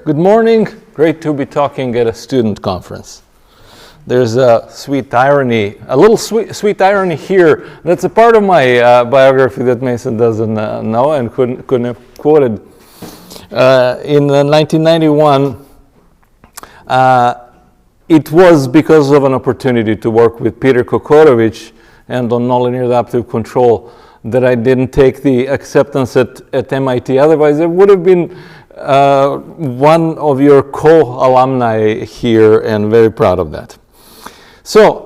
Good morning. Great to be talking at a student conference. There's a sweet irony, a little sweet irony here. That's a part of my biography that Mason doesn't know and couldn't have quoted. In 1991, it was because of an opportunity to work with Peter Kokorovich and on nonlinear adaptive control that I didn't take the acceptance at MIT. Otherwise, it would have been one of your co-alumni here, and very proud of that. So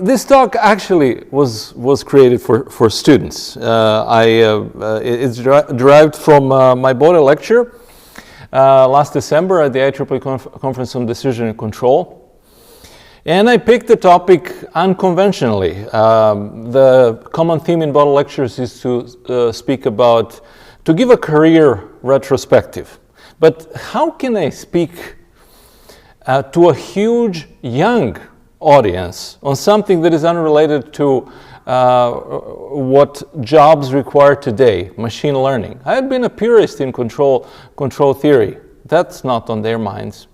this talk actually was created for students. It's derived from my Boda lecture last December at the IEEE Conference on Decision and Control. And I picked the topic unconventionally. The common theme in Boda lectures is to speak about, to give a career retrospective. But how can I speak to a huge young audience on something that is unrelated to what jobs require today, machine learning? I had been a purist in control theory. That's not on their minds.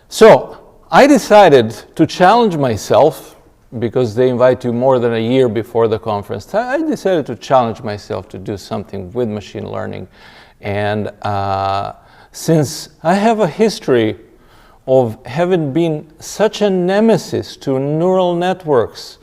So I decided to challenge myself, because they invite you more than a year before the conference. I decided to challenge myself to do something with machine learning. And since I have a history of having been such a nemesis to neural networks,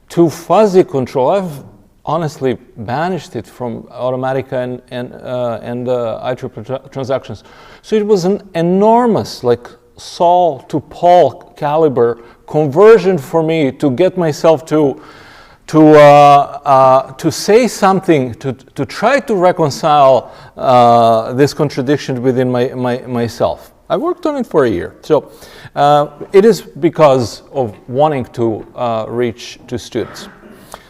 to fuzzy control, I've honestly banished it from Automatica and IEEE transactions. So it was an enormous, like Saul to Paul caliber conversion for me to get myself to say something, to try to reconcile this contradiction within myself. I worked on it for a year. So it is because of wanting to reach to students.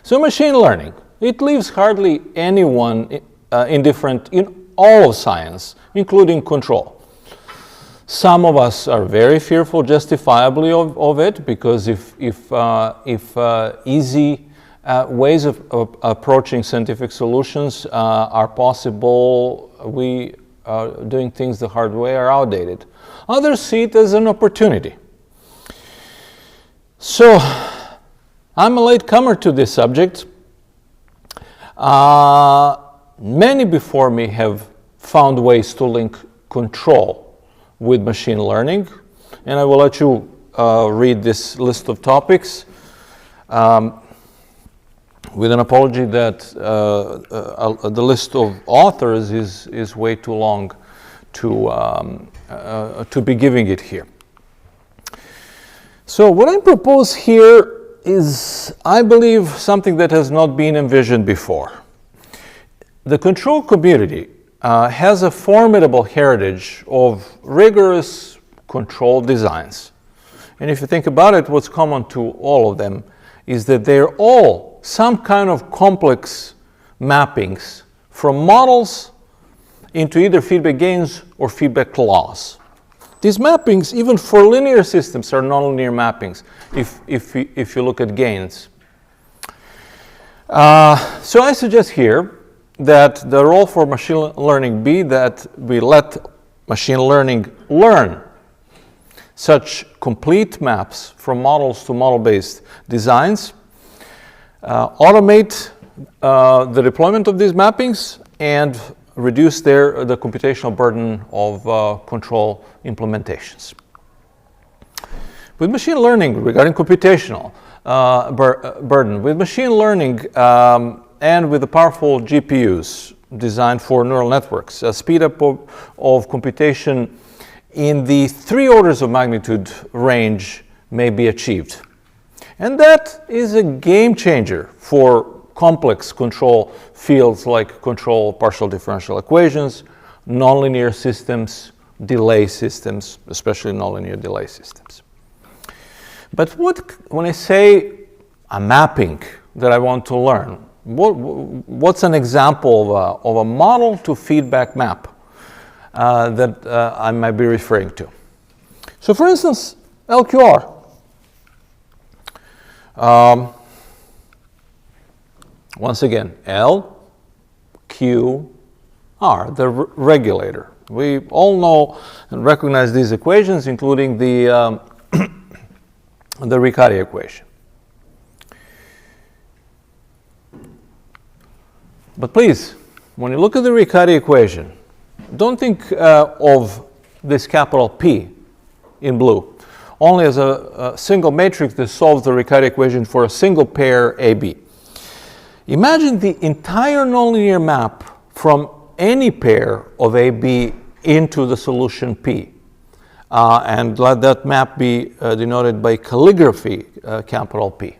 So machine learning, it leaves hardly anyone indifferent in all of science, including control. Some of us are very fearful, justifiably, of it, because if easy ways of approaching scientific solutions are possible, we doing things the hard way are outdated. Others see it as an opportunity. So, I'm a latecomer to this subject. Many before me have found ways to link control with machine learning, and I will let you read this list of topics with an apology that the list of authors is way too long to be giving it here. So what I propose here is, I believe, something that has not been envisioned before. The control community has a formidable heritage of rigorous control designs. And if you think about it, what's common to all of them is that they're all some kind of complex mappings from models into either feedback gains or feedback loss. These mappings, even for linear systems, are nonlinear mappings if you look at gains. So I suggest here that the role for machine learning be that we let machine learning learn such complete maps from models to model-based designs, automate the deployment of these mappings, and reduce the computational burden of control implementations. With machine learning, regarding computational burden, with machine learning and with the powerful GPUs designed for neural networks, a speed up of computation in the 3 orders of magnitude range may be achieved. And that is a game changer for complex control fields like control partial differential equations, nonlinear systems, delay systems, especially nonlinear delay systems. But when I say a mapping that I want to learn, what's an example of a model to feedback map that I might be referring to? So for instance, LQR. Once again, L, Q, R, the regulator. We all know and recognize these equations, including the the Riccati equation. But please, when you look at the Riccati equation, don't think of this capital P in blue only as a single matrix that solves the Riccati equation for a single pair AB. Imagine the entire nonlinear map from any pair of AB into the solution P. And let that map be denoted by calligraphy, capital P.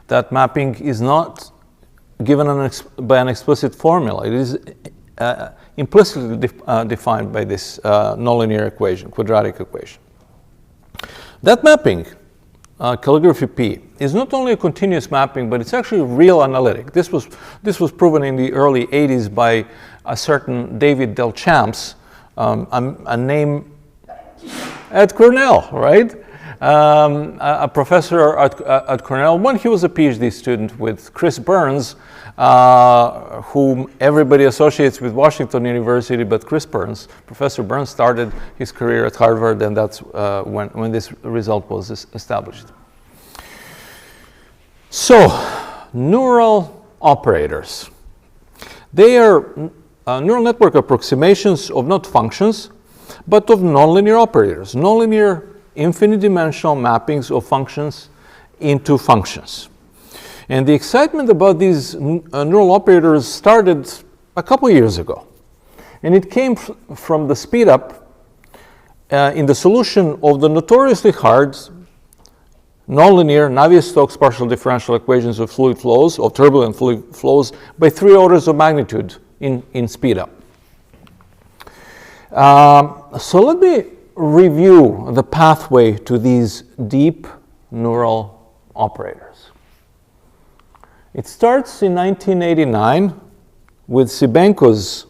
That mapping is not given by an explicit formula. It is implicitly defined by this nonlinear equation, quadratic equation. That mapping, calligraphy P, is not only a continuous mapping, but it's actually real analytic. This was proven in the early 80s by a certain David Delchamps, a name at Cornell, right? A professor at Cornell when he was a PhD student with Chris Burns, whom everybody associates with Washington University, but Professor Burns started his career at Harvard, and that's when this result was established. So, neural operators. They are neural network approximations of not functions, but of nonlinear operators, nonlinear infinite-dimensional mappings of functions into functions. And the excitement about these neural operators started a couple years ago. And it came from the speed up in the solution of the notoriously hard nonlinear Navier-Stokes partial differential equations of fluid flows, of turbulent fluid flows, by 3 orders of magnitude in speed up. So let me review the pathway to these deep neural operators. It starts in 1989 with Sybenko's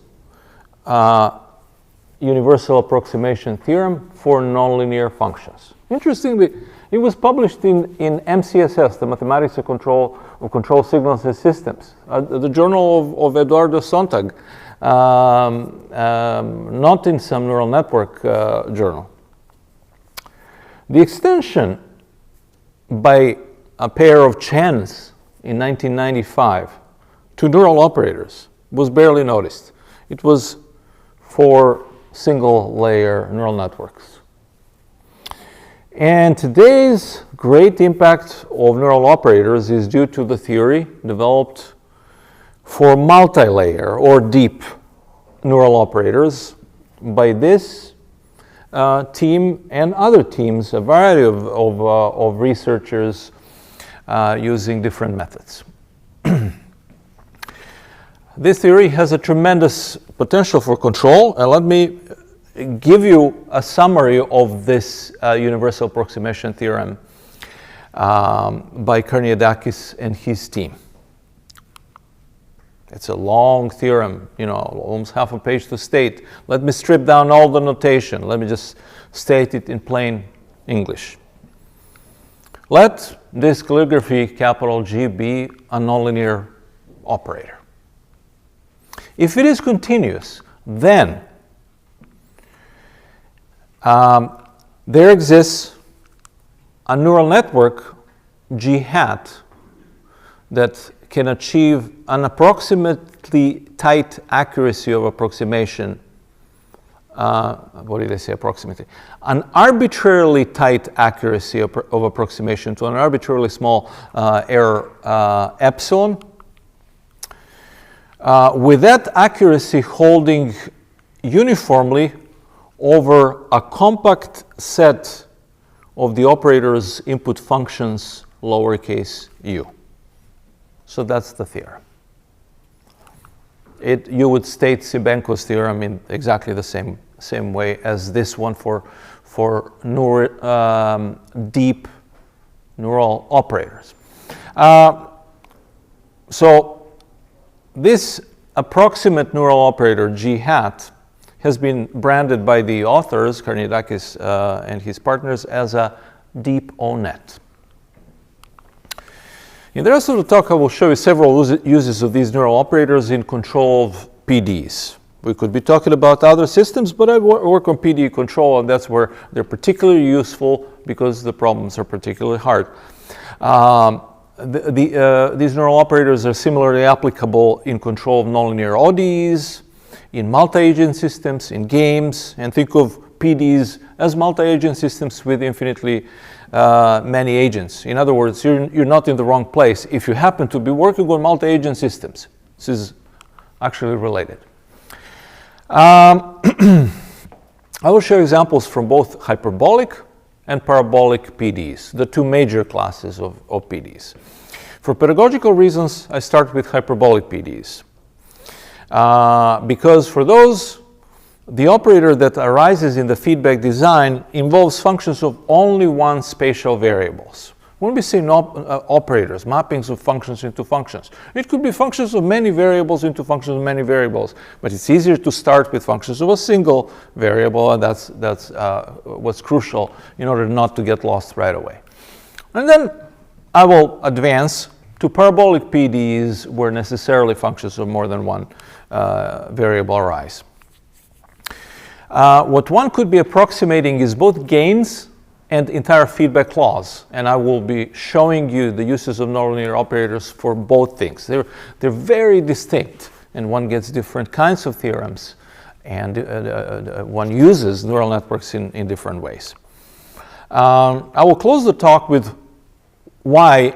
universal approximation theorem for nonlinear functions. Interestingly, it was published in MCSS, the Mathematics of Control Signals and Systems, the journal of Eduardo Sontag, not in some neural network journal. The extension by a pair of Chens in 1995 to neural operators was barely noticed. It was for single layer neural networks. And today's great impact of neural operators is due to the theory developed for multi-layer or deep neural operators by this team and other teams, a variety of researchers using different methods. This theory has a tremendous potential for control, and let me give you a summary of this universal approximation theorem by Krstic and his team. It's a long theorem, almost half a page to state. Let me strip down all the notation. Let me just state it in plain English. Let this calligraphy, capital G, be a nonlinear operator. If it is continuous, then there exists a neural network, G hat, that can achieve an approximately tight accuracy of approximation. What did I say, approximately? An arbitrarily tight accuracy of approximation to an arbitrarily small error epsilon, with that accuracy holding uniformly over a compact set of the operator's input functions, lowercase u. So that's the theorem. You would state Sybenko's theorem in exactly the same way as this one for deep neural operators. So this approximate neural operator, G hat, has been branded by the authors, Krstic and his partners, as a deep O-net. In the rest of the talk, I will show you several uses of these neural operators in control of PDs. We could be talking about other systems, but I work on PD control, and that's where they're particularly useful because the problems are particularly hard. These neural operators are similarly applicable in control of nonlinear ODEs, in multi-agent systems, in games, and think of PDs as multi-agent systems with infinitely many agents. In other words, you're not in the wrong place if you happen to be working on multi-agent systems. This is actually related. I will show examples from both hyperbolic and parabolic PDs, the two major classes of PDs. For pedagogical reasons, I start with hyperbolic PDs. Because for those, the operator that arises in the feedback design involves functions of only one spatial variables. When we say operators, mappings of functions into functions, it could be functions of many variables into functions of many variables, but it's easier to start with functions of a single variable, and that's what's crucial in order not to get lost right away. And then I will advance to parabolic PDs where necessarily functions of more than one variable arise. What one could be approximating is both gains and entire feedback laws, and I will be showing you the uses of nonlinear operators for both things. They're very distinct, and one gets different kinds of theorems, and one uses neural networks in different ways. I will close the talk with why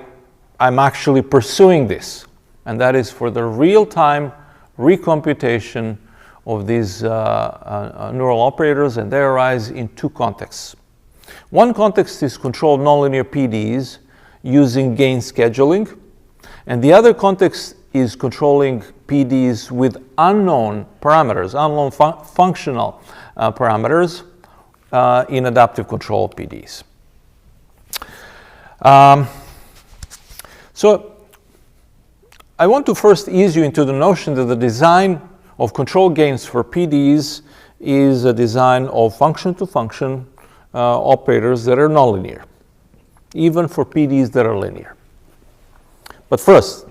I'm actually pursuing this, and that is for the real-time recomputation of these neural operators, and they arise in two contexts. One context is control nonlinear PDs using gain scheduling, and the other context is controlling PDs with unknown parameters, unknown functional parameters in adaptive control PDs. So I want to first ease you into the notion that the design of control gains for PDs is a design of function-to-function operators that are nonlinear, even for PDs that are linear. But first,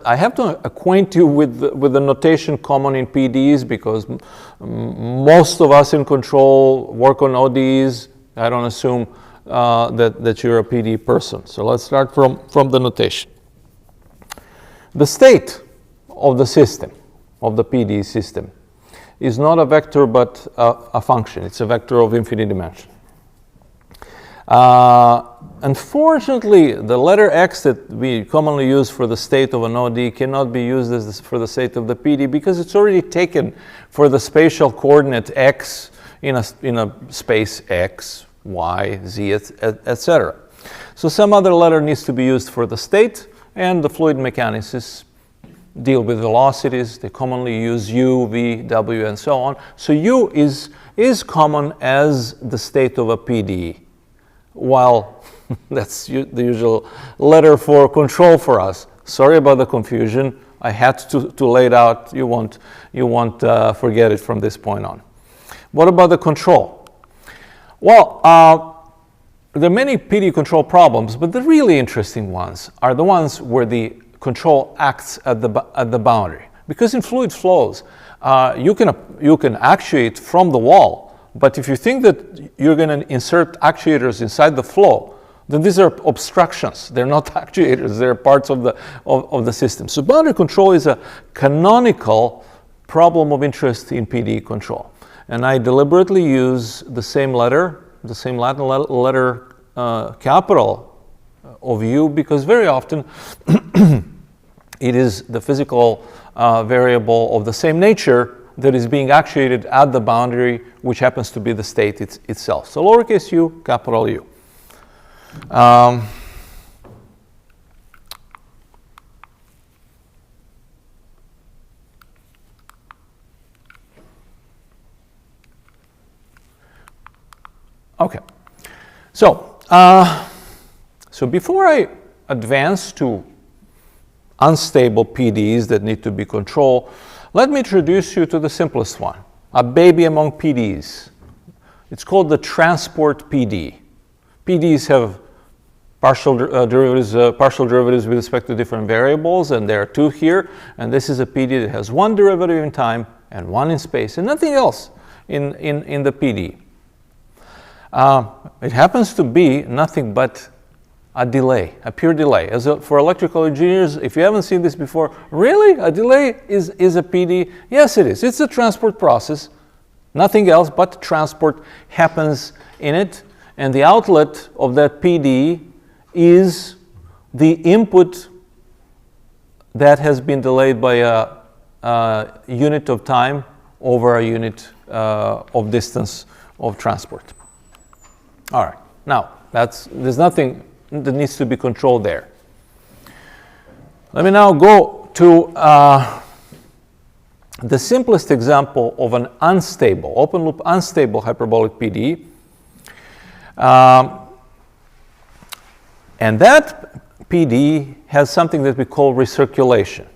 I have to acquaint you with the notation common in PDs, because most of us in control work on ODs. I don't assume that you're a PD person. So let's start from the notation. The state of the system, of the PD system, is not a vector but a function. It's a vector of infinite dimension. Unfortunately, the letter X that we commonly use for the state of an OD cannot be used for the state of the PD, because it's already taken for the spatial coordinate X in a space X, Y, Z, etc. So some other letter needs to be used for the state, and the fluid mechanicists deal with velocities. They commonly use U, V, W, and so on. So U is common as the state of a PD, while that's the usual letter for control for us. Sorry about the confusion. I had to lay it out. You won't forget it from this point on. What about the control? Well, there are many PD control problems, but the really interesting ones are the ones where the control acts at the boundary. Because in fluid flows, you can actuate from the wall, but if you think that you're going to insert actuators inside the flow, then these are obstructions. They're not actuators. They're parts of the system. So boundary control is a canonical problem of interest in PD control. And I deliberately use the same letter, the same Latin letter, capital of U, because very often it is the physical variable of the same nature that is being actuated at the boundary, which happens to be the state itself. So lowercase u, capital U. Okay. So before I advance to unstable PDs that need to be controlled, let me introduce you to the simplest one, a baby among PDs. It's called the transport PD. PDs have partial derivatives with respect to different variables, and there are two here, and this is a PD that has one derivative in time and one in space, and nothing else in the PD. It happens to be nothing but a delay, a pure delay. For electrical engineers, if you haven't seen this before, really? A delay is a PD? Yes, it is. It's a transport process. Nothing else but transport happens in it. And the outlet of that PD is the input that has been delayed by a unit of time over a unit of distance of transport. All right. Now, there's nothing that needs to be controlled there. Let me now go to the simplest example of an unstable, open loop unstable hyperbolic PD. And that PD has something that we call recirculation.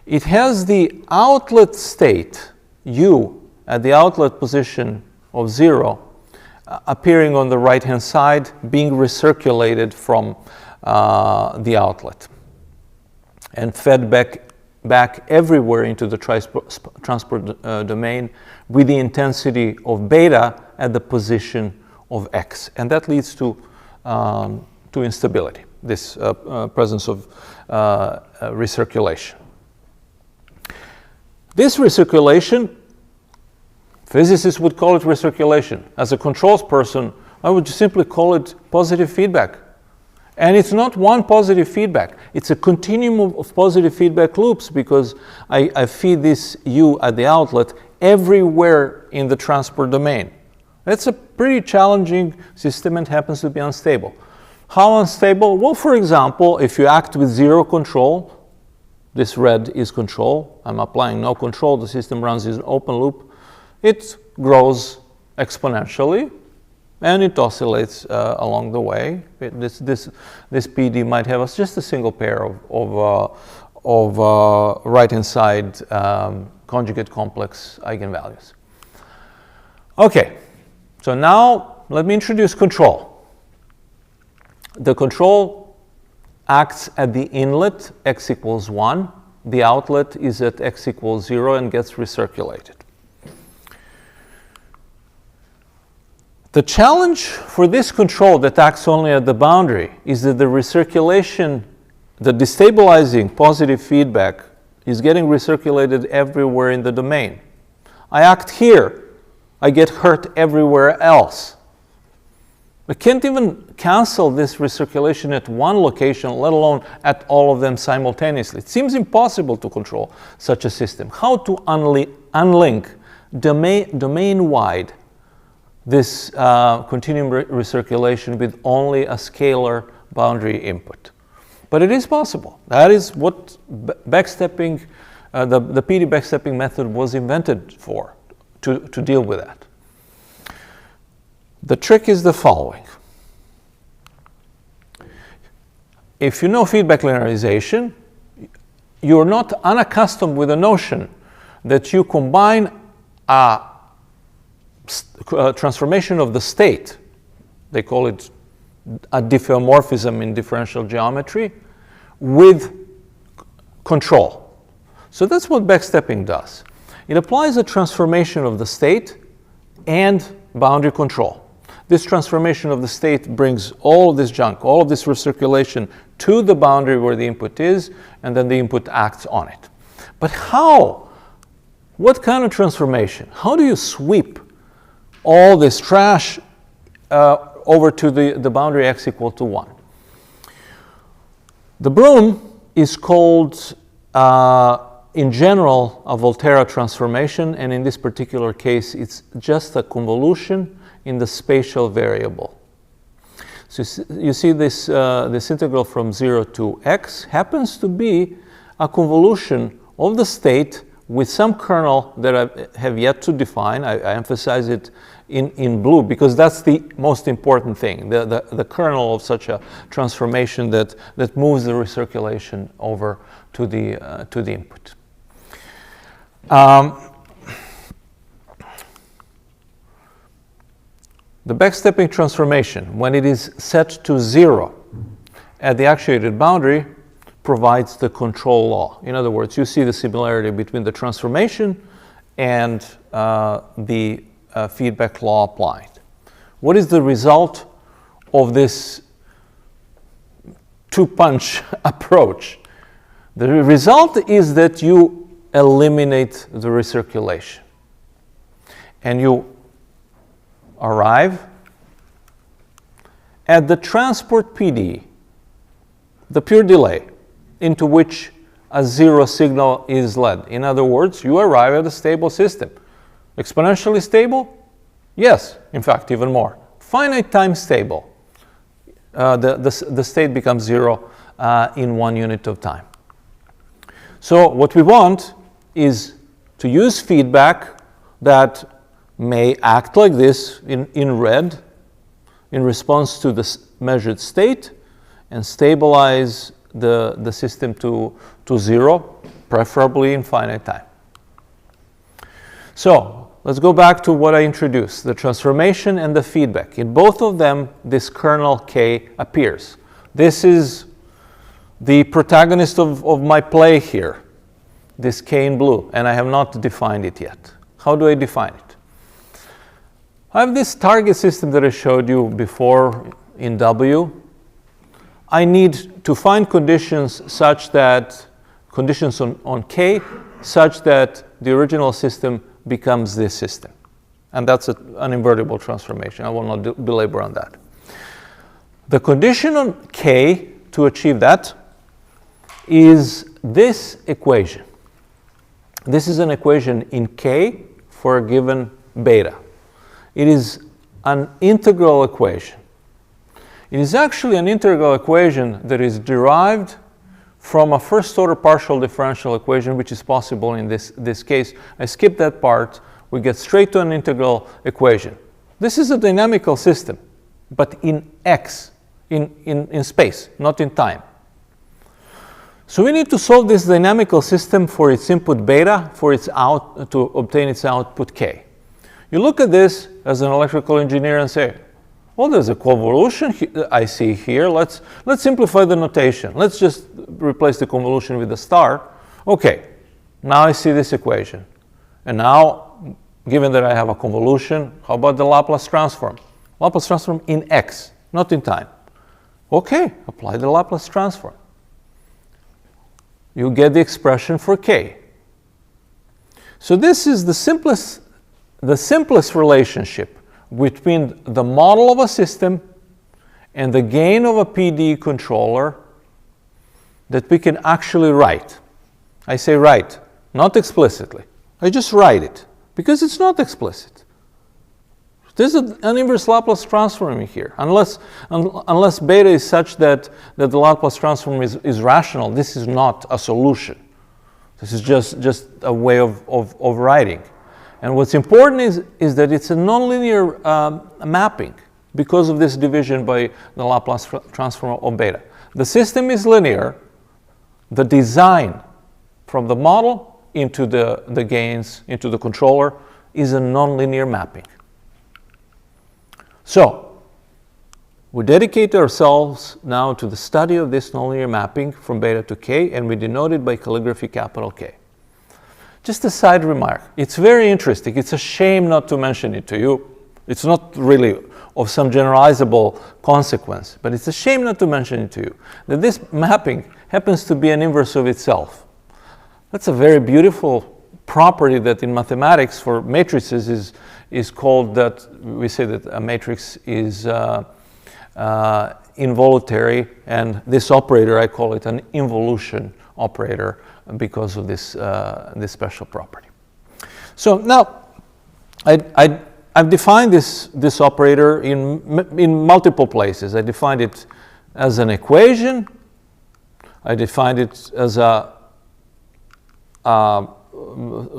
It has the outlet state, U, at the outlet position of 0, appearing on the right-hand side, being recirculated from the outlet and fed back everywhere into the transport domain with the intensity of beta at the position of x. And that leads to instability, this presence of recirculation. This recirculation, physicists would call it recirculation. As a controls person, I would simply call it positive feedback. And it's not one positive feedback. It's a continuum of positive feedback loops, because I feed this U at the outlet everywhere in the transport domain. That's a pretty challenging system and happens to be unstable. How unstable? Well, for example, if you act with zero control, this red is control. I'm applying no control. The system runs in open loop. It grows exponentially, and it oscillates along the way. This PD might have just a single pair of right-hand side conjugate complex eigenvalues. Okay, so now let me introduce control. The control acts at the inlet, x equals 1. The outlet is at x equals 0 and gets recirculated. The challenge for this control that acts only at the boundary is that the recirculation, the destabilizing positive feedback, is getting recirculated everywhere in the domain. I act here, I get hurt everywhere else. I can't even cancel this recirculation at one location, let alone at all of them simultaneously. It seems impossible to control such a system. How to unlink domain-wide this continuum recirculation with only a scalar boundary input? But it is possible. That is what backstepping, the PD backstepping method was invented for, to deal with that. The trick is the following. If you know feedback linearization, you're not unaccustomed with the notion that you combine a transformation of the state, they call it a diffeomorphism in differential geometry, with control. So that's what backstepping does. It applies a transformation of the state and boundary control. This transformation of the state brings all of this junk, all of this recirculation to the boundary where the input is, and then the input acts on it. But how? What kind of transformation? How do you sweep all this trash over to the boundary x equal to 1? The broom is called, in general, a Volterra transformation, and in this particular case, it's just a convolution in the spatial variable. So you see this, this integral from 0 to x happens to be a convolution of the state with some kernel that I have yet to define. I emphasize it in blue because that's the most important thing, the kernel of such a transformation that moves the recirculation over to the input. The backstepping transformation, when it is set to 0, at the actuated boundary provides the control law. In other words, you see the similarity between the transformation and the feedback law applied. What is the result of this two-punch approach? The result is that you eliminate the recirculation and you arrive at the transport PD, the pure delay, into which a zero signal is led. In other words, you arrive at a stable system. Exponentially stable? Yes, in fact, even more. Finite time stable. The state becomes zero in 1 unit of time. So what we want is to use feedback that may act like this in red in response to the measured state and stabilize the system to zero, preferably in finite time. So let's go back to what I introduced, the transformation and the feedback. In both of them, this kernel K appears. This is the protagonist of my play here, this K in blue, and I have not defined it yet. How do I define it? I have this target system that I showed you before in W. I need to find conditions such that, conditions on K, such that the original system becomes this system. And that's an invertible transformation. I will not belabor on that. The condition on K to achieve that is this equation. This is an equation in K for a given beta. It is an integral equation. It is actually an integral equation that is derived from a first-order partial differential equation, which is possible in this case. I skip that part. We get straight to an integral equation. This is a dynamical system, but in X, in space, not in time. So we need to solve this dynamical system for its input beta, for its to obtain its output K. You look at this as an electrical engineer and say, well, there's a convolution I see here. Let's simplify the notation. Let's just replace the convolution with a star. Okay, now I see this equation. And now, given that I have a convolution, how about the Laplace transform? Laplace transform in X, not in time. Okay, apply the Laplace transform. You get the expression for K. So this is the simplest relationship between the model of a system and the gain of a PD controller that we can actually write. I say write, not explicitly. I just write it because it's not explicit. There's an inverse Laplace transform here. Unless beta is such that the Laplace transform is rational, this is not a solution. This is just a way of writing. And what's important is that it's a nonlinear mapping because of this division by the Laplace transform of beta. The system is linear. The design from the model into the gains, into the controller, is a nonlinear mapping. So we dedicate ourselves now to the study of this nonlinear mapping from beta to K, and we denote it by calligraphy capital K. Just a side remark. It's very interesting. It's a shame not to mention it to you. It's not really of some generalizable consequence, but it's a shame not to mention it to you, that this mapping happens to be an inverse of itself. That's a very beautiful property that in mathematics for matrices is called that, we say that a matrix is involuntary, and this operator, I call it an involution operator because of this special property. So now I've defined this operator in multiple places. I defined it as an equation. I defined it as a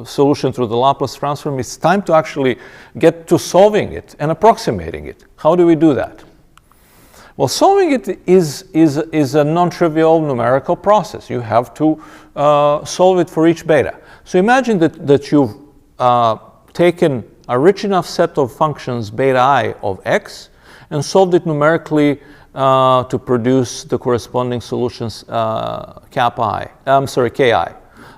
solution through the Laplace transform. It's time to actually get to solving it and approximating it. How do we do that? Well, solving it is a non-trivial numerical process. You have to solve it for each beta. So imagine that you've taken a rich enough set of functions beta I of x and solved it numerically to produce the corresponding solutions Ki.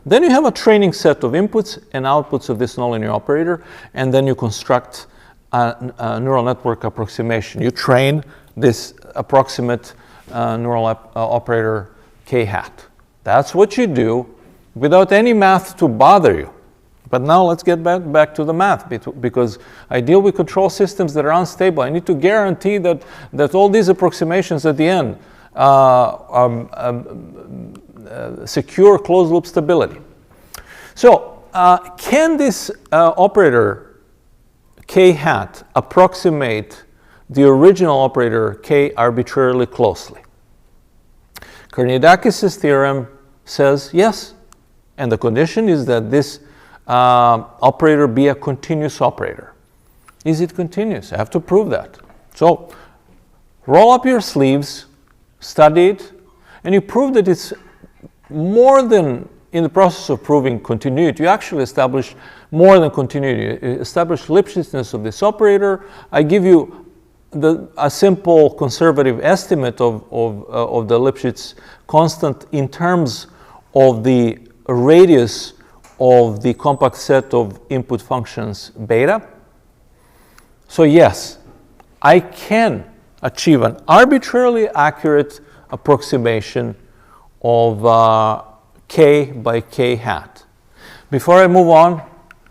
Then you have a training set of inputs and outputs of this nonlinear operator, and then you construct a neural network approximation. You train this approximate neural operator K hat. That's what you do without any math to bother you. But now let's get back to the math, because I deal with control systems that are unstable. I need to guarantee that all these approximations at the end secure closed loop stability. So can this operator K hat approximate the original operator K arbitrarily closely? Krstic's theorem says yes, and the condition is that this operator be a continuous operator. Is it continuous? I have to prove that. So roll up your sleeves, study it, and you prove that it's more than, in the process of proving continuity, you actually establish more than continuity. You establish Lipschitzness of this operator. I give you a simple conservative estimate of the Lipschitz constant in terms of the radius of the compact set of input functions beta. So yes, I can achieve an arbitrarily accurate approximation of K by K hat. Before I move on,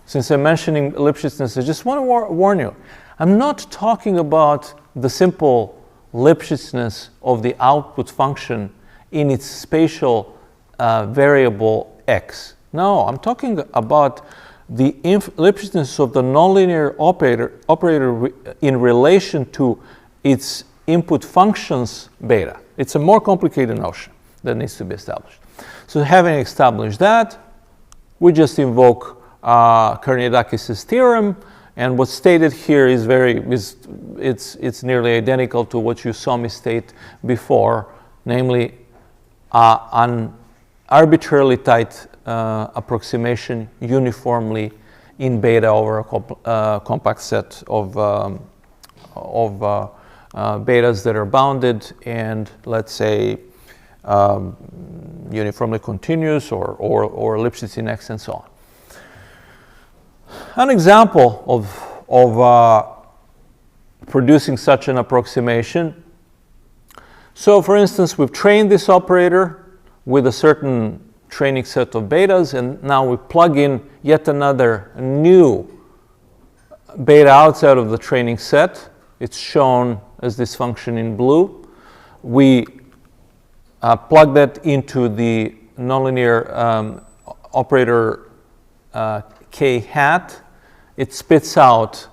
since I'm mentioning Lipschitzness, I just want to warn you, I'm not talking about the simple Lipschitzness of the output function in its spatial variable x. No, I'm talking about the Lipschitzness of the nonlinear operator in relation to its input functions beta. It's a more complicated notion that needs to be established. So having established that, we just invoke Krstic's theorem, and what's stated here is it's nearly identical to what you saw me state before, namely an arbitrarily tight approximation uniformly in beta over a compact set of betas that are bounded and, let's say, uniformly continuous or Lipschitz in X and so on. An example of producing such an approximation. So, for instance, we've trained this operator with a certain training set of betas, and now we plug in yet another new beta outside of the training set. It's shown as this function in blue. We plug that into the nonlinear operator K hat. It spits out,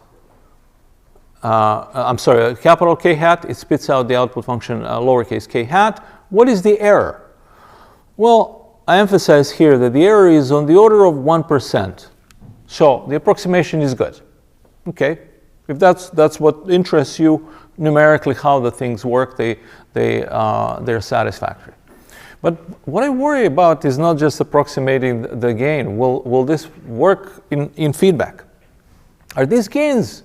capital K hat. It spits out the output function lowercase k hat. What is the error? Well, I emphasize here that the error is on the order of 1%. So the approximation is good. Okay, if that's what interests you, numerically how the things work, they're satisfactory. But what I worry about is not just approximating the gain. Will this work in feedback? Are these gains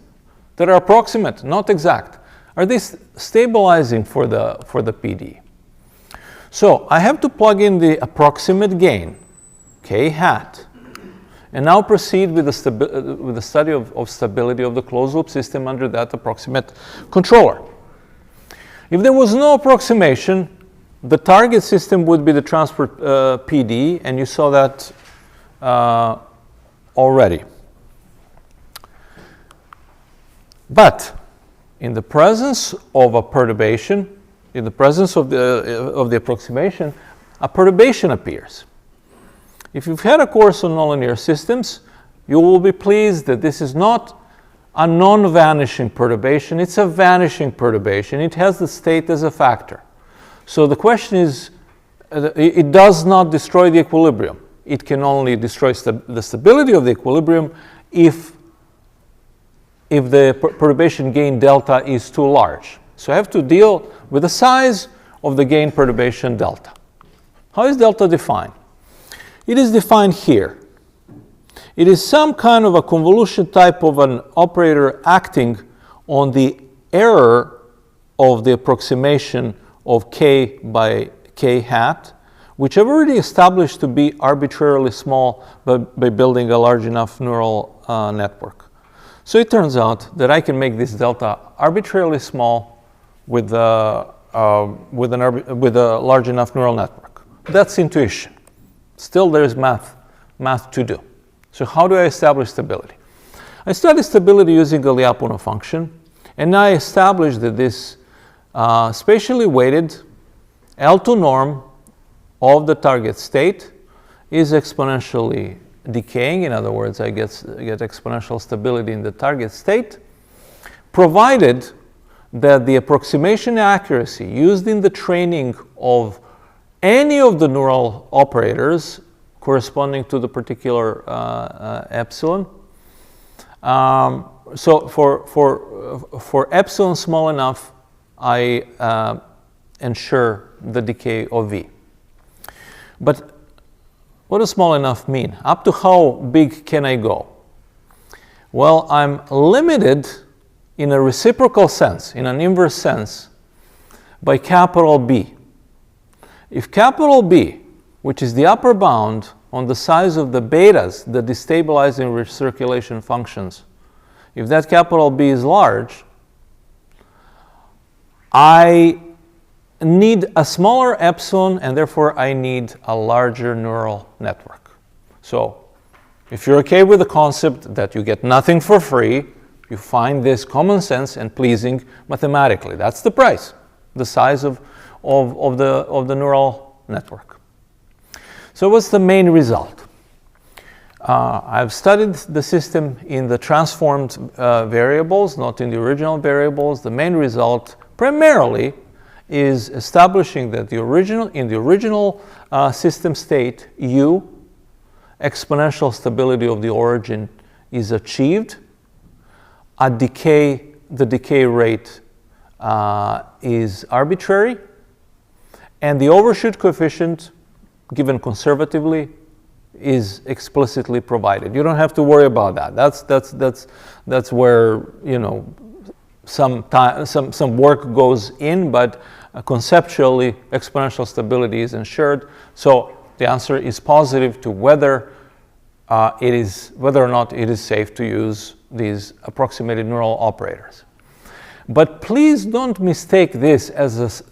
that are approximate, not exact, are they stabilizing for the PD? So I have to plug in the approximate gain, K hat, and now proceed with the study of stability of the closed loop system under that approximate controller. If there was no approximation, the target system would be the transfer PD, and you saw that already. But in the presence of a perturbation, in the presence of the approximation, a perturbation appears. If you've had a course on nonlinear systems, you will be pleased that this is not a non-vanishing perturbation, it's a vanishing perturbation. It has the state as a factor. So the question is, it does not destroy the equilibrium. It can only destroy the stability of the equilibrium if the perturbation gain delta is too large. So I have to deal with the size of the gain perturbation delta. How is delta defined? It is defined here. It is some kind of a convolution type of an operator acting on the error of the approximation of k by k hat, which I've already established to be arbitrarily small by building a large enough neural network. So it turns out that I can make this delta arbitrarily small with a large enough neural network. That's intuition. Still, there's math to do. So how do I establish stability? I study stability using a Lyapunov function, and I established that this spatially weighted L2 norm of the target state is exponentially decaying. In other words, I get exponential stability in the target state, provided that the approximation accuracy used in the training of any of the neural operators corresponding to the particular epsilon. So for epsilon small enough, I ensure the decay of V. But what does small enough mean? Up to how big can I go? Well, I'm limited in a reciprocal sense, in an inverse sense, by capital B. If capital B, which is the upper bound on the size of the betas, the destabilizing recirculation functions, if that capital B is large, I need a smaller epsilon, and therefore I need a larger neural network. So if you're okay with the concept that you get nothing for free, you find this common sense and pleasing mathematically. That's the price, the size of the neural network. So what's the main result? I've studied the system in the transformed variables, not in the original variables. The main result primarily is establishing that in the original system state, U, exponential stability of the origin is achieved. The decay rate is arbitrary, and the overshoot coefficient, given conservatively, is explicitly provided. You don't have to worry about that. That's where, you know, some work goes in, but conceptually exponential stability is ensured. So the answer is positive to whether or not it is safe to use these approximated neural operators. But please don't mistake this as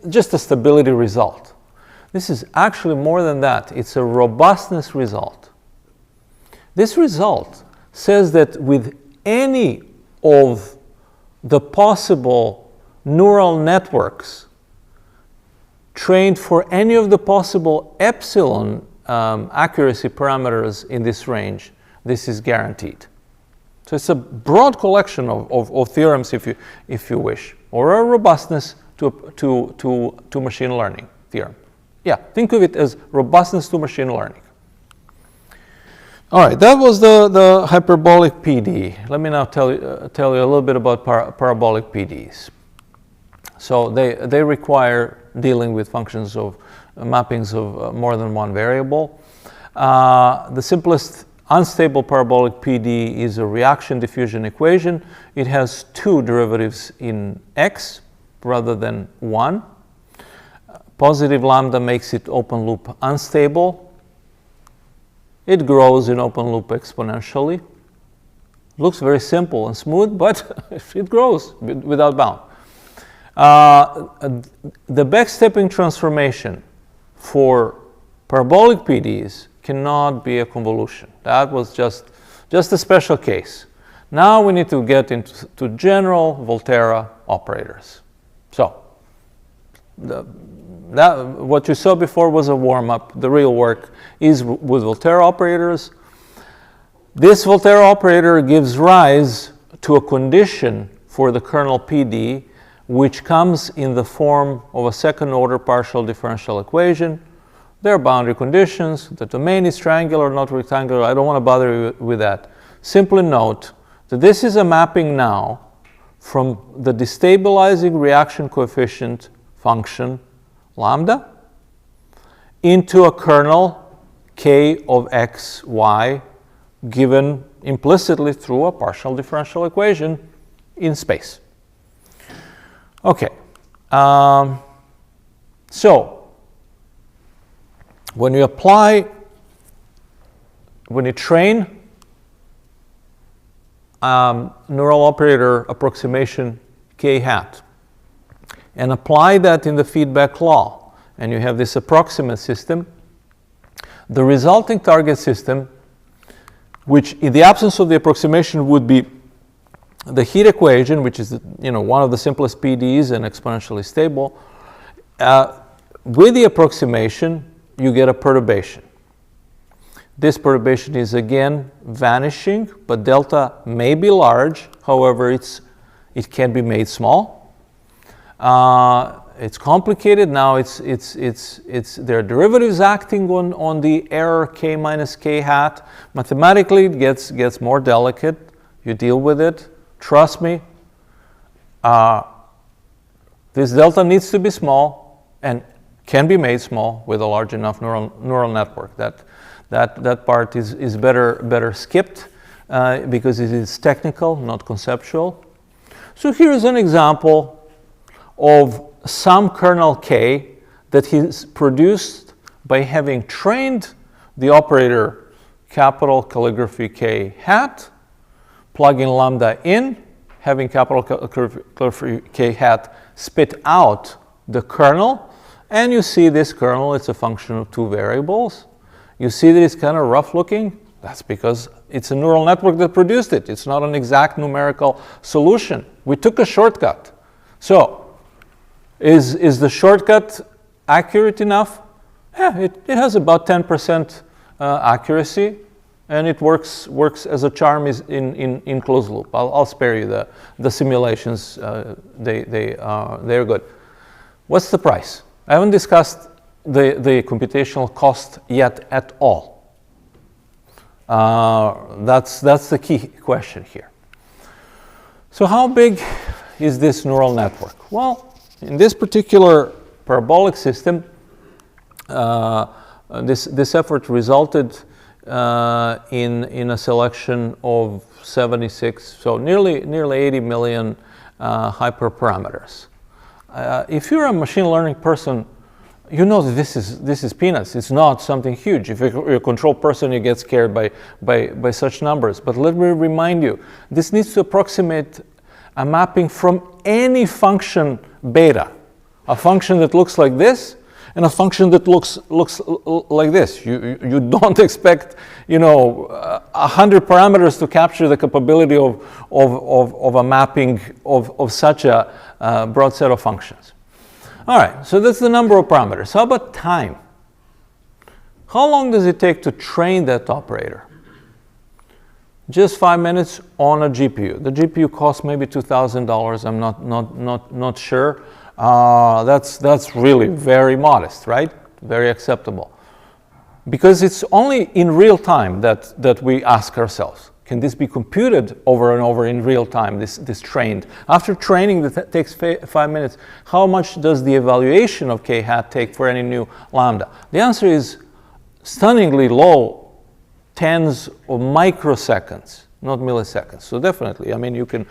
just a stability result. This is actually more than that. It's a robustness result. This result says that with any of the possible neural networks trained for any of the possible epsilon accuracy parameters in this range, this is guaranteed. So it's a broad collection of theorems, if you wish, or a robustness to machine learning theorem. Yeah, think of it as robustness to machine learning. All right, that was the hyperbolic PD. Let me now tell you a little bit about parabolic PDs. So they require dealing with functions of mappings of more than one variable. The simplest unstable parabolic PD is a reaction diffusion equation. It has two derivatives in x rather than one. Positive lambda makes it open loop unstable. It grows in open loop exponentially. Looks very simple and smooth, but it grows without bound. The backstepping transformation for parabolic PDs cannot be a convolution. That was just a special case. Now we need to get into general Volterra operators. So what you saw before was a warm-up. The real work is with Volterra operators. This Volterra operator gives rise to a condition for the kernel PD, which comes in the form of a second-order partial differential equation. There are boundary conditions. The domain is triangular, not rectangular. I don't want to bother you with that. Simply note that this is a mapping now from the destabilizing reaction coefficient function lambda into a kernel k of x, y, given implicitly through a partial differential equation in space. Okay. So when you train neural operator approximation k hat and apply that in the feedback law, and you have this approximate system, the resulting target system, which in the absence of the approximation would be the heat equation, which is one of the simplest PDEs and exponentially stable, with the approximation you get a perturbation. This perturbation is again vanishing, but delta may be large. However, it can be made small. It's complicated. Now there are derivatives acting on the error k minus k hat. Mathematically, it gets more delicate. You deal with it. Trust me. This delta needs to be small and can be made small with a large enough neural network. That part is better skipped because it is technical, not conceptual. So here is an example of some kernel k that is produced by having trained the operator capital calligraphy k hat, plugging lambda in, having capital calligraphy k hat spit out the kernel, and you see this kernel, it's a function of two variables. You see that it's kind of rough looking. That's because it's a neural network that produced it. It's not an exact numerical solution. We took a shortcut. So is the shortcut accurate enough? Yeah, it has about 10% accuracy, and it works as a charm in closed loop. I'll spare you the simulations. They're good. What's the price? I haven't discussed the computational cost yet at all. That's the key question here. So how big is this neural network? Well, in this particular parabolic system, this effort resulted in a selection of 76, so nearly 80 million hyperparameters. If you're a machine learning person, you know that this is peanuts. It's not something huge. If you're a control person, you get scared by such numbers. But let me remind you, this needs to approximate a mapping from any function beta, a function that looks like this, and a function that looks like this. You don't expect 100 parameters to capture the capability of a mapping of such a broad set of functions. All right, so that's the number of parameters. How about time? How long does it take to train that operator? Just 5 minutes on a GPU. The GPU costs maybe $2,000. I'm not sure. That's really very modest, right? Very acceptable. Because it's only in real time that we ask ourselves, can this be computed over and over in real time, this trained? After training that takes 5 minutes, how much does the evaluation of k hat take for any new lambda? The answer is stunningly low, tens of microseconds, not milliseconds. So definitely, I mean, you can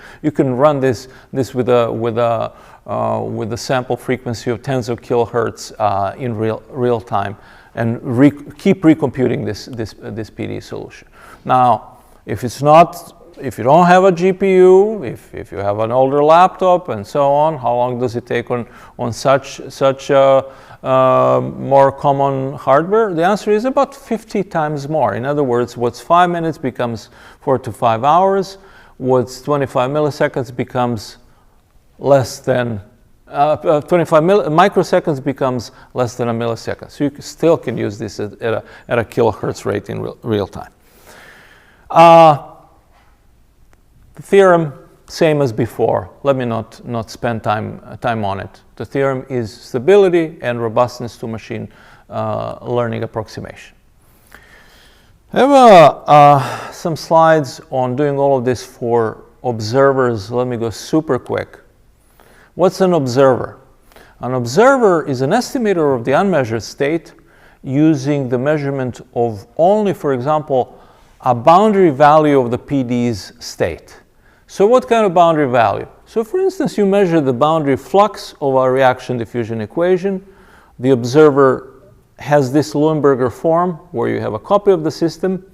run this with a sample frequency of tens of kilohertz in real time, and keep recomputing this PD solution. Now, if you don't have a GPU, if you have an older laptop and so on, how long does it take on such more common hardware? The answer is about 50 times more. In other words, what's 5 minutes becomes 4 to 5 hours. What's 25 milliseconds becomes less than 25 microseconds becomes less than a millisecond. So you still can use this at a kilohertz rate in real time. The theorem, same as before. Let me not spend time on it. The theorem is stability and robustness to machine learning approximation. I have some slides on doing all of this for observers. Let me go super quick. What's an observer? An observer is an estimator of the unmeasured state using the measurement of only, for example, a boundary value of the PD's state. So what kind of boundary value? So for instance, you measure the boundary flux of a reaction diffusion equation. The observer has this Leuenberger form where you have a copy of the system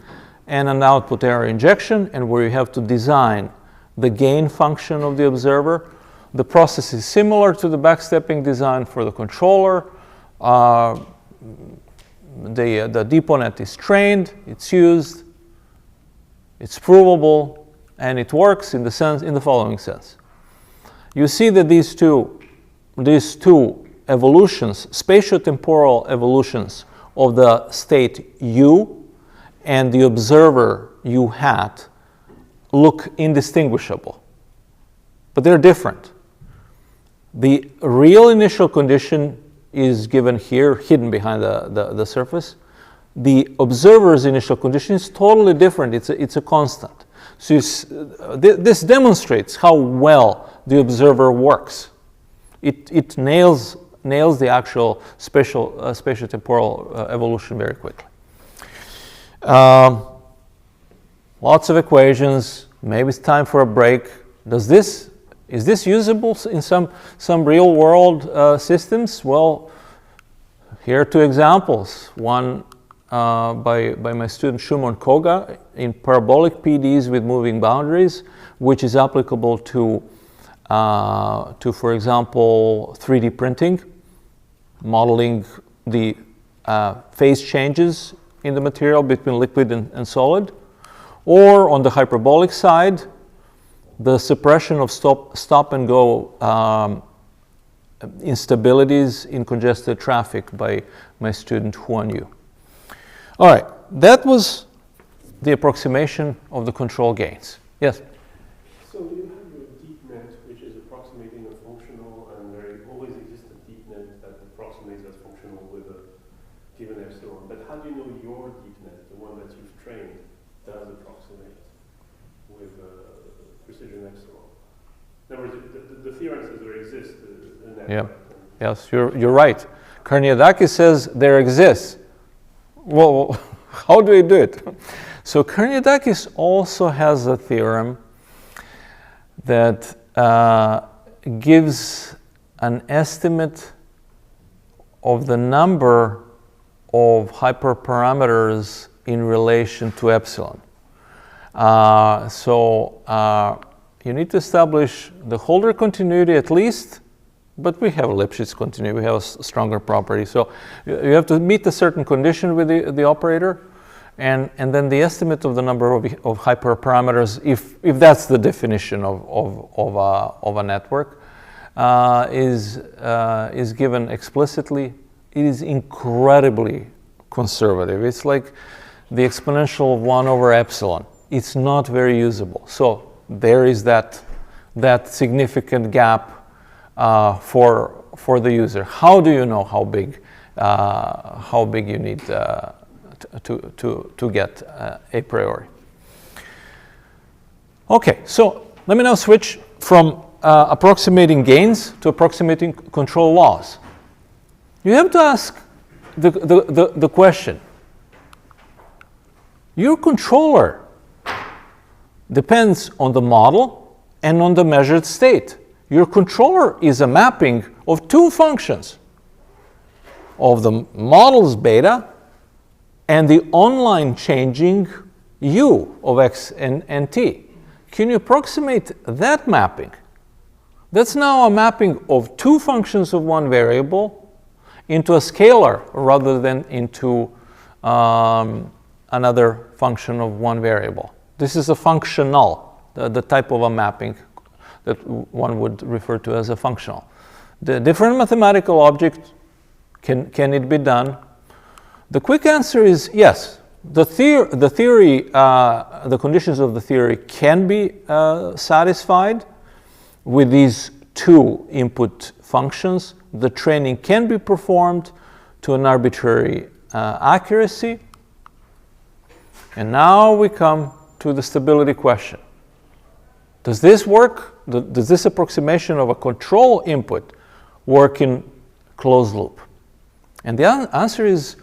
and an output error injection, and where you have to design the gain function of the observer. The process is similar to the backstepping design for the controller. The DPONet is trained, it's used, it's provable, and it works in the following sense. You see that these two evolutions, spatiotemporal evolutions of the state U and the observer U hat, look indistinguishable, but they're different. The real initial condition is given here, hidden behind the surface. The observer's initial condition is totally different. It's a constant. So this demonstrates how well the observer works. It nails the actual spatiotemporal evolution very quickly. Lots of equations. Maybe it's time for a break. Is this usable in some real world systems? Well, here are two examples. One by my student Shumon Koga in parabolic PDs with moving boundaries, which is applicable to for example, 3D printing, modeling the phase changes in the material between liquid and solid, or on the hyperbolic side, the suppression of stop and go instabilities in congested traffic by my student Huan Yu. All right, that was the approximation of the control gains. Yes? So you have your deep net, which is approximating a functional, and there always exists a deep net that approximates that functional with a given epsilon. But how do you know your deep net, the one that you've trained, does approximate with precision epsilon? In other words, the theorem says there exists a net. Yeah. Yes, you're right. Karniadakis says there exists. Well, how do we do it? So Karniadakis also has a theorem that gives an estimate of the number of hyperparameters in relation to epsilon. You need to establish the Holder continuity at least, but we have Lipschitz continuity, we have a stronger property. So you have to meet a certain condition with the operator, and then the estimate of the number of hyperparameters, if that's the definition of a network, is given explicitly. It is incredibly conservative. It's like the exponential of 1 over epsilon. It's not very usable. So there is that significant gap for the user. How do you know how big you need to get a priori? Okay, so let me now switch from approximating gains to approximating control laws. You have to ask the question. Your controller depends on the model and on the measured state. Your controller is a mapping of two functions, of the model's beta and the online changing u of x and t. Can you approximate that mapping? That's now a mapping of two functions of one variable into a scalar rather than into another function of one variable. This is a functional, the type of a mapping that one would refer to as a functional. The different mathematical object, can it be done? The quick answer is yes. The conditions of the theory can be satisfied with these two input functions. The training can be performed to an arbitrary accuracy. And now we come to the stability question. Does this work? Does this approximation of a control input work in closed loop? And the answer is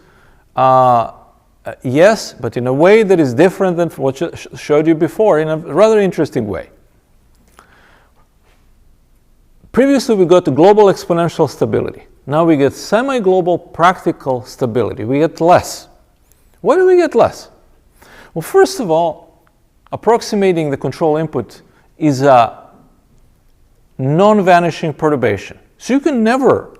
yes, but in a way that is different than what I showed you before, in a rather interesting way. Previously, we got global exponential stability. Now we get semi-global practical stability. We get less. Why do we get less? Well, first of all, approximating the control input is a non-vanishing perturbation. So you can never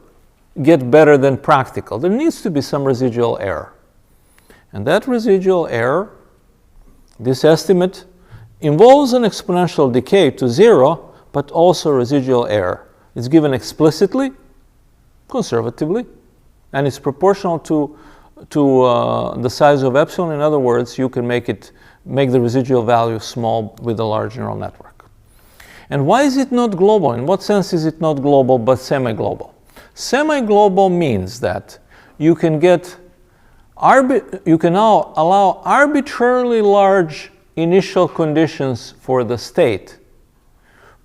get better than practical. There needs to be some residual error. And that residual error, this estimate, involves an exponential decay to 0, but also residual error. It's given explicitly, conservatively, and it's proportional to the size of epsilon. In other words, you can make the residual value small with a large neural network. And why is it not global? In what sense is it not global but semi-global? Semi-global means that you can now allow arbitrarily large initial conditions for the state,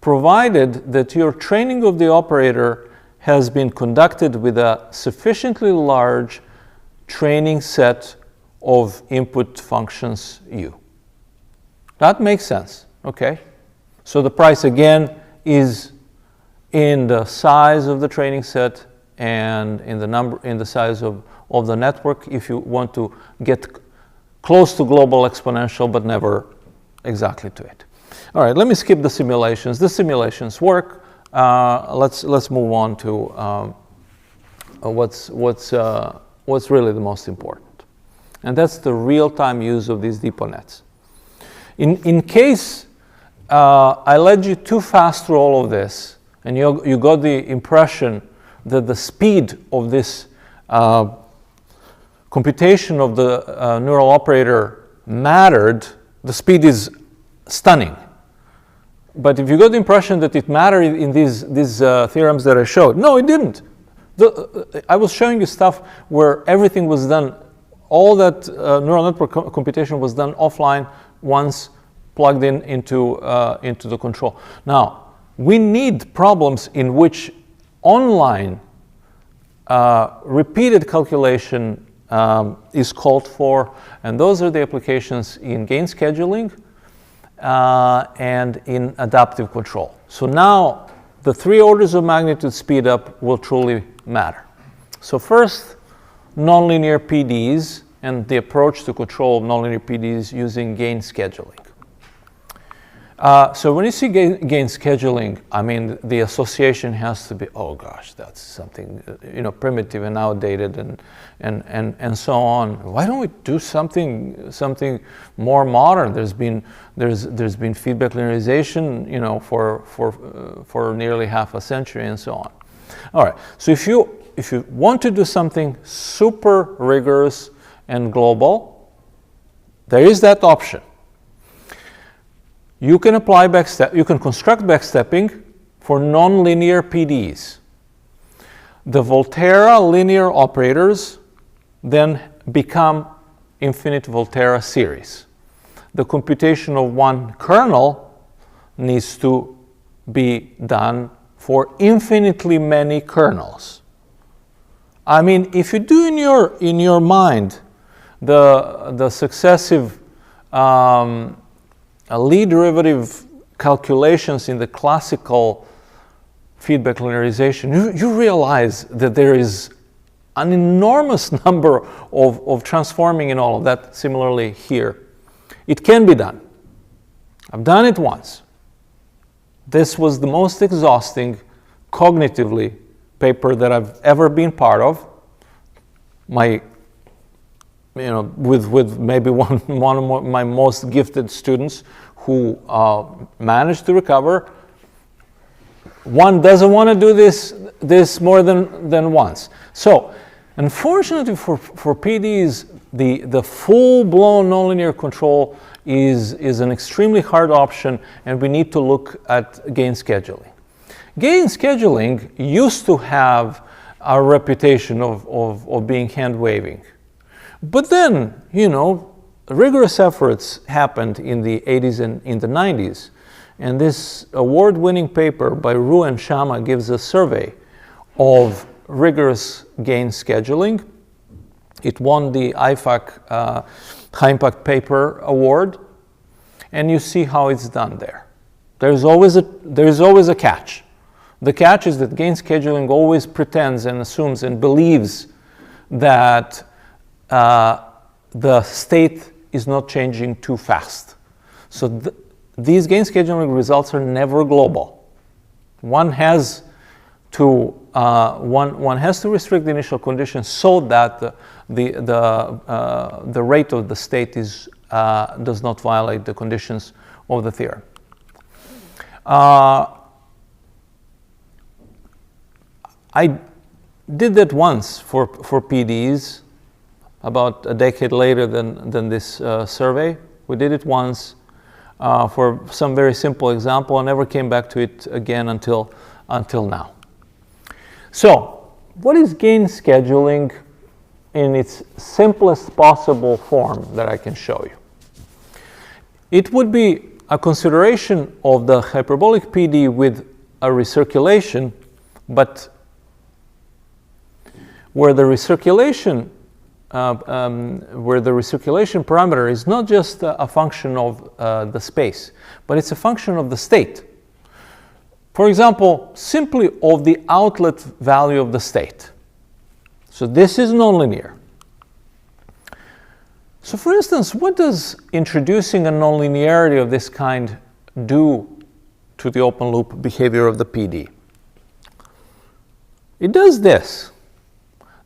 provided that your training of the operator has been conducted with a sufficiently large training set of input functions U. That makes sense, okay? So the price again is in the size of the training set and in the size of the network if you want to get close to global exponential but never exactly to it. All right, let me skip the simulations. The simulations work. Let's move on to what's really the most important, and that's the real-time use of these DeepNets. In case I led you too fast through all of this, and you got the impression that the speed of this computation of the neural operator mattered, the speed is stunning. But if you got the impression that it mattered in these theorems that I showed, no, it didn't. I was showing you stuff where everything was done, all that neural network computation was done offline once plugged into the control. Now, we need problems in which online repeated calculation is called for, and those are the applications in gain scheduling and in adaptive control. So now the 3 orders of magnitude speed up will truly matter. So first, nonlinear PDs and the approach to control nonlinear PDs using gain scheduling. So when you see gain scheduling, I mean, the association has to be, oh gosh, that's something primitive and outdated and so on. Why don't we do something more modern? There's been feedback linearization, for nearly half a century and so on. All right. So if you want to do something super rigorous and global, there is that option. You can apply you can construct backstepping for nonlinear PDs. The Volterra linear operators then become infinite Volterra series. The computation of one kernel needs to be done for infinitely many kernels. I mean, if you do in your mind the successive Lie derivative calculations in the classical feedback linearization, you realize that there is an enormous number of transforming in all of that. Similarly here, it can be done. I've done it once. This was the most exhausting cognitively paper that I've ever been part of. With maybe one of my most gifted students who managed to recover. One doesn't want to do this more than once. So, unfortunately for PDs, the full-blown nonlinear control is an extremely hard option, and we need to look at gain scheduling. Gain scheduling used to have a reputation of being hand-waving. But then, rigorous efforts happened in the 80s and in the 90s. And this award-winning paper by Ru and Shama gives a survey of rigorous gain scheduling. It won the IFAC High Impact Paper Award. And you see how it's done there. There is always a catch. The catch is that gain scheduling always pretends and assumes and believes that the state is not changing too fast. So these gain scheduling results are never global. One has to restrict the initial conditions so that the rate of the state does not violate the conditions of the theorem. I did that once for PDs about a decade later than this survey. We did it once for some very simple example. I never came back to it again until now. So, what is gain scheduling in its simplest possible form that I can show you? It would be a consideration of the hyperbolic PD with a recirculation, but where the recirculation parameter is not just a function of the space, but it's a function of the state. For example, simply of the outlet value of the state. So this is nonlinear. So for instance, what does introducing a nonlinearity of this kind do to the open loop behavior of the PD? It does this.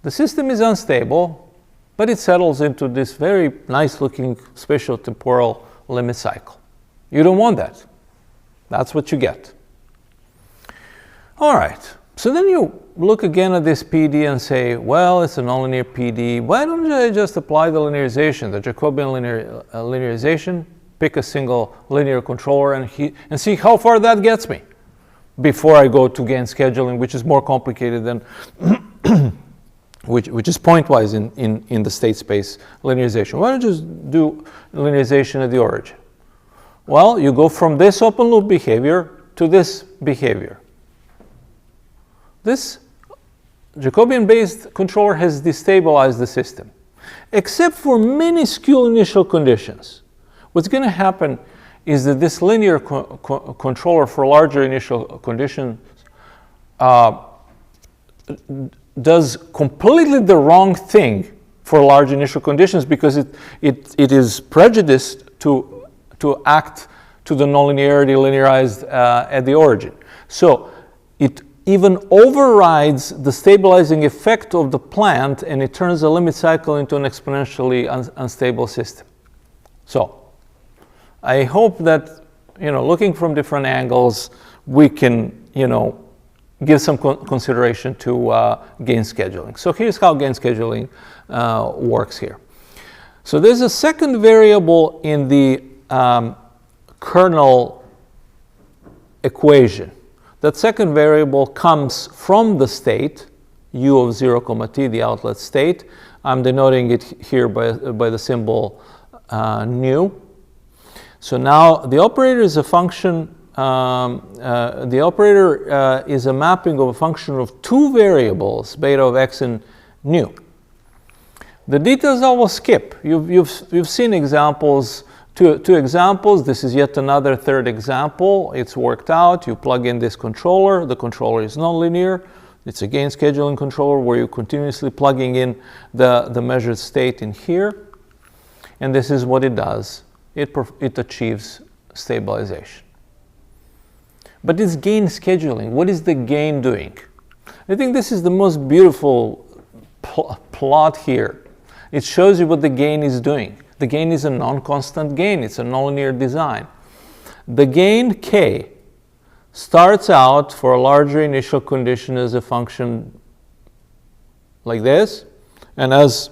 The system is unstable, but it settles into this very nice looking spatial-temporal limit cycle. You don't want that. That's what you get. All right, so then you look again at this PD and say, well, it's a nonlinear PD. Why don't I just apply the linearization, the Jacobian linearization, pick a single linear controller and see how far that gets me before I go to gain scheduling, which is more complicated than which is pointwise in the state space linearization. Why don't you just do linearization at the origin? Well, you go from this open loop behavior to this behavior. This Jacobian-based controller has destabilized the system, except for minuscule initial conditions. What's going to happen is that this linear controller for larger initial conditions does completely the wrong thing for large initial conditions because it is prejudiced to act to the nonlinearity linearized at the origin. So it even overrides the stabilizing effect of the plant, and it turns the limit cycle into an exponentially unstable system. So I hope that, looking from different angles, we can, give some consideration to gain scheduling. So here's how gain scheduling works here. So there's a second variable in the kernel equation. That second variable comes from the state, u of 0, t, the outlet state. I'm denoting it here by the symbol nu. So now the operator is a function, the operator is a mapping of a function of two variables, beta of x and nu. The details I will skip. You've seen examples, two examples. This is yet another third example. It's worked out. You plug in this controller. The controller is nonlinear. It's a gain scheduling controller where you're continuously plugging in the measured state in here. And this is what it does. It achieves stabilization. But it's gain scheduling. What is the gain doing? I think this is the most beautiful plot here. It shows you what the gain is doing. The gain is a non-constant gain. It's a nonlinear design. The gain k starts out for a larger initial condition as a function like this, and as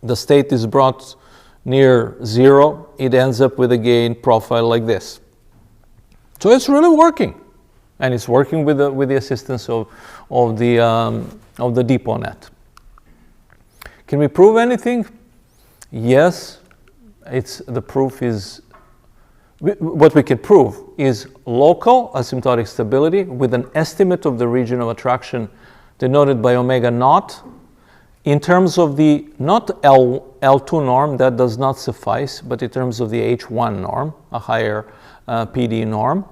the state is brought near 0, it ends up with a gain profile like this. So it's really working, and it's working with the assistance of the depot net. Can we prove anything? Yes. The proof is, what we can prove is local asymptotic stability with an estimate of the region of attraction denoted by omega naught in terms of the not L2 norm, that does not suffice, but in terms of the H1 norm, a higher PD norm.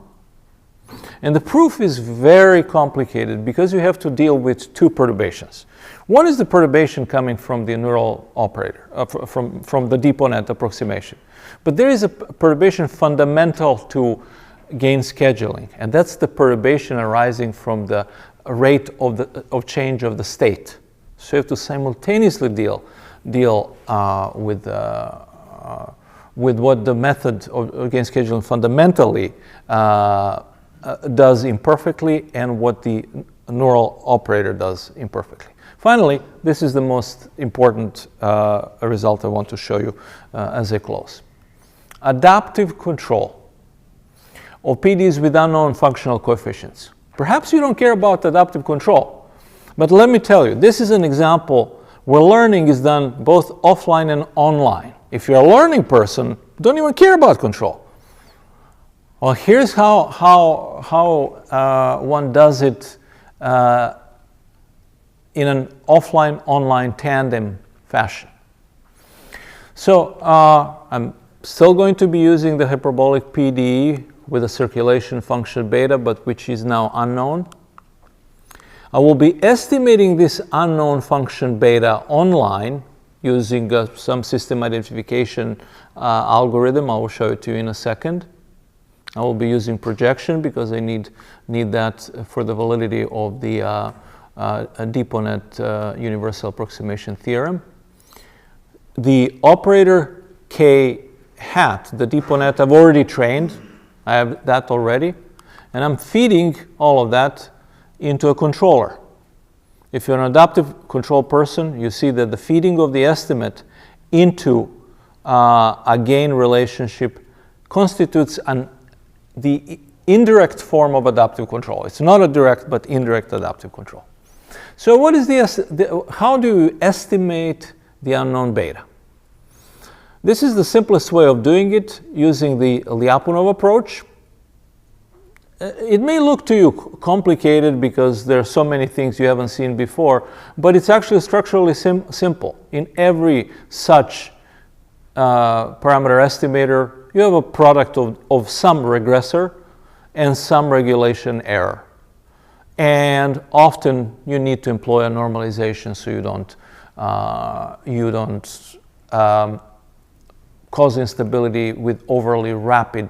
And the proof is very complicated because you have to deal with two perturbations. One is the perturbation coming from the neural operator, from the DeepONet approximation. But there is a perturbation fundamental to gain scheduling, and that's the perturbation arising from the rate of change of the state. So you have to simultaneously deal with what the method of gain scheduling fundamentally does imperfectly and what the neural operator does imperfectly. Finally, this is the most important result I want to show you as I close. Adaptive control of PDEs with unknown functional coefficients. Perhaps you don't care about adaptive control, but let me tell you, this is an example where learning is done both offline and online. If you're a learning person, don't even care about control. Well, here's how one does it in an offline-online tandem fashion. So I'm still going to be using the hyperbolic PDE with a circulation function beta, but which is now unknown. I will be estimating this unknown function beta online using some system identification algorithm. I will show it to you in a second. I will be using projection because I need that for the validity of the DeepONet universal approximation theorem. The operator K hat, the DeepONet, I've already trained. I have that already. And I'm feeding all of that into a controller. If you're an adaptive control person, you see that the feeding of the estimate into a gain relationship constitutes the indirect form of adaptive control. It's not a direct but indirect adaptive control. So what is how do you estimate the unknown beta? This is the simplest way of doing it using the Lyapunov approach. It may look to you complicated because there are so many things you haven't seen before, but it's actually structurally simple. In every such parameter estimator, you have a product of some regressor and some regulation error. And often you need to employ a normalization so you don't cause instability with overly rapid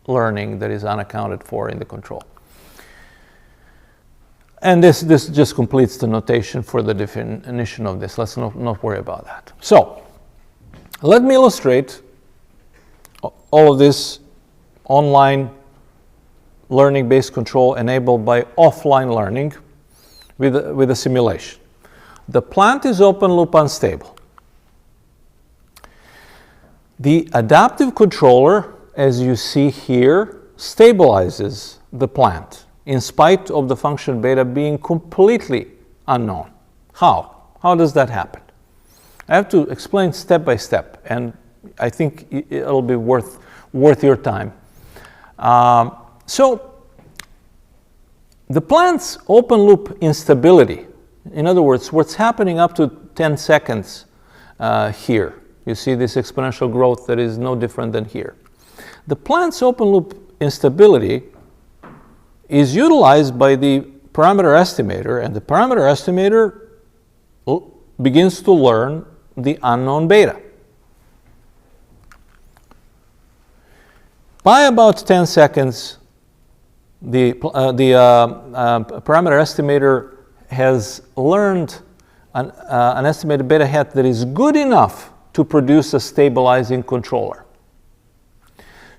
learning that is unaccounted for in the control. And this just completes the notation for the definition of this. Let's not worry about that. So let me illustrate all of this online learning-based control enabled by offline learning with a simulation. The plant is open loop unstable. The adaptive controller, as you see here, stabilizes the plant in spite of the function beta being completely unknown. How? How does that happen? I have to explain step by step, and I think it'll be worth your time. So the plant's open loop instability, in other words, what's happening up to 10 seconds here. You see this exponential growth that is no different than here. The plant's open loop instability is utilized by the parameter estimator, and the parameter estimator begins to learn the unknown beta. By about 10 seconds, the parameter estimator has learned an estimated beta hat that is good enough to produce a stabilizing controller.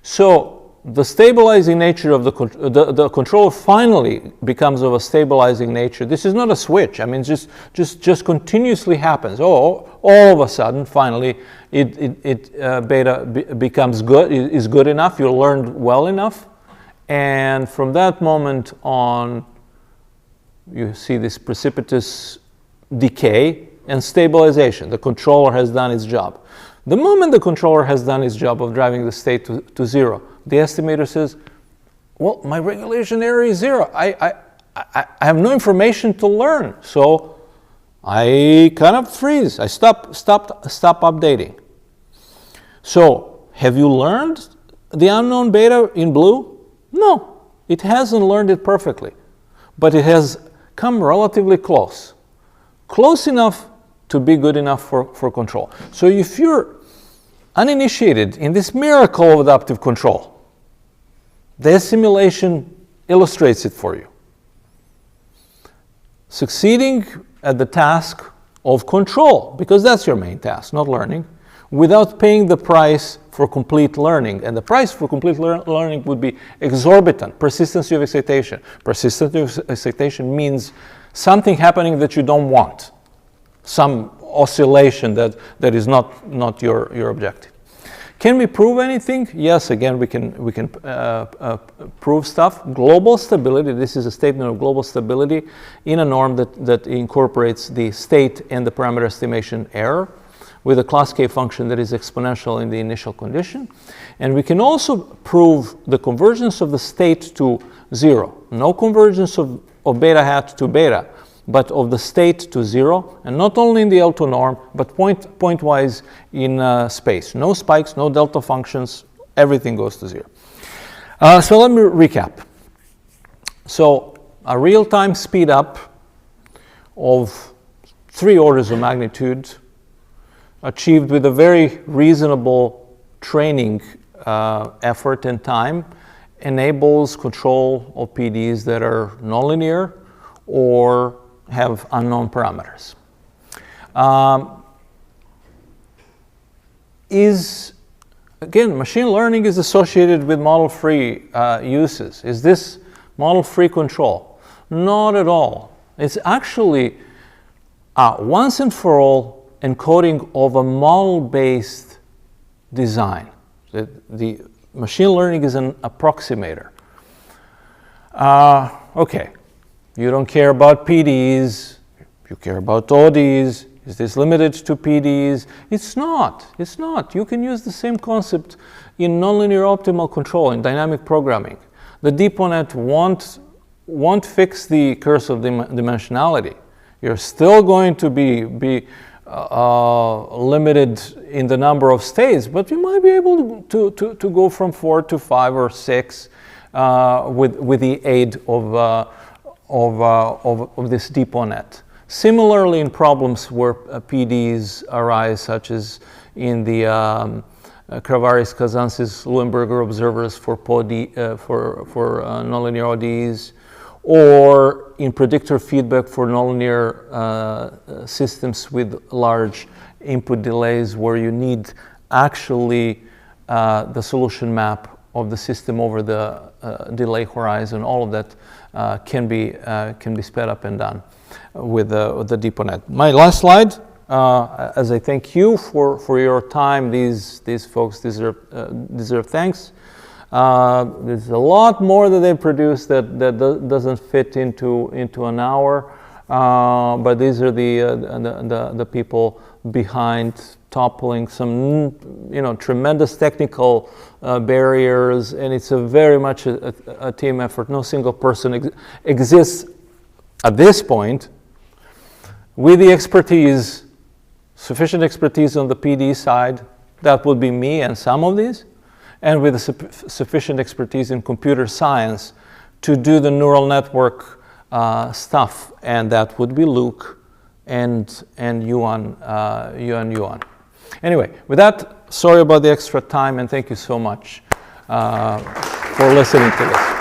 So the stabilizing nature of the controller finally becomes of a stabilizing nature. This is not a switch. I mean, just continuously happens. All of a sudden, finally, beta becomes good. Is good enough. You learned well enough, and from that moment on, you see this precipitous decay and stabilization. The controller has done its job. The moment the controller has done its job of driving the state to zero, the estimator says, well, my regulation error is zero. I have no information to learn. So I kind of freeze. I stop updating. So have you learned the unknown beta in blue? No. It hasn't learned it perfectly, but it has come relatively close. Close enough to be good enough for control. So if you're uninitiated in this miracle of adaptive control, the simulation illustrates it for you. Succeeding at the task of control, because that's your main task, not learning, without paying the price for complete learning. And the price for complete learning would be exorbitant. Persistency of excitation. Persistency of excitation means something happening that you don't want. Some oscillation that is not your objective. Can we prove anything? Yes, again, we can prove stuff. Global stability, this is a statement of global stability in a norm that incorporates the state and the parameter estimation error with a class K function that is exponential in the initial condition. And we can also prove the convergence of the state to 0. No convergence of beta hat to beta, but of the state to 0, and not only in the L2 norm, but point-wise in space. No spikes, no delta functions, everything goes to 0. So let me recap. So a real-time speed up of 3 orders of magnitude achieved with a very reasonable training effort and time enables control of PDs that are nonlinear or have unknown parameters. Again, machine learning is associated with model-free uses. Is this model-free control? Not at all. It's actually once and for all encoding of a model-based design. The machine learning is an approximator. Okay. You don't care about PDs, you care about ODs. Is this limited to PDs? It's not. It's not. You can use the same concept in nonlinear optimal control, in dynamic programming. The DeepONet won't fix the curse of dimensionality. You're still going to be limited in the number of states, but you might be able to go from 4 to 5 or 6 with the aid of this DeepONet. Similarly, in problems where PDs arise, such as in the Kravaris-Kazantzis-Leuenberger observers for nonlinear ODs, or in predictor feedback for nonlinear systems with large input delays, where you need actually the solution map of the system over the delay horizon. All of that can be sped up and done with the DeepONet. My last slide, as I thank you for your time. These folks deserve thanks. There's a lot more that they produce that doesn't fit into an hour, but these are the people behind toppling some tremendous technical barriers, and it's very much a team effort. No single person exists at this point with the expertise, sufficient expertise on the PD side. That would be me and some of these, and with sufficient expertise in computer science to do the neural network stuff, and that would be Luke and Yuan. Anyway, with that, sorry about the extra time, and thank you so much for listening to this.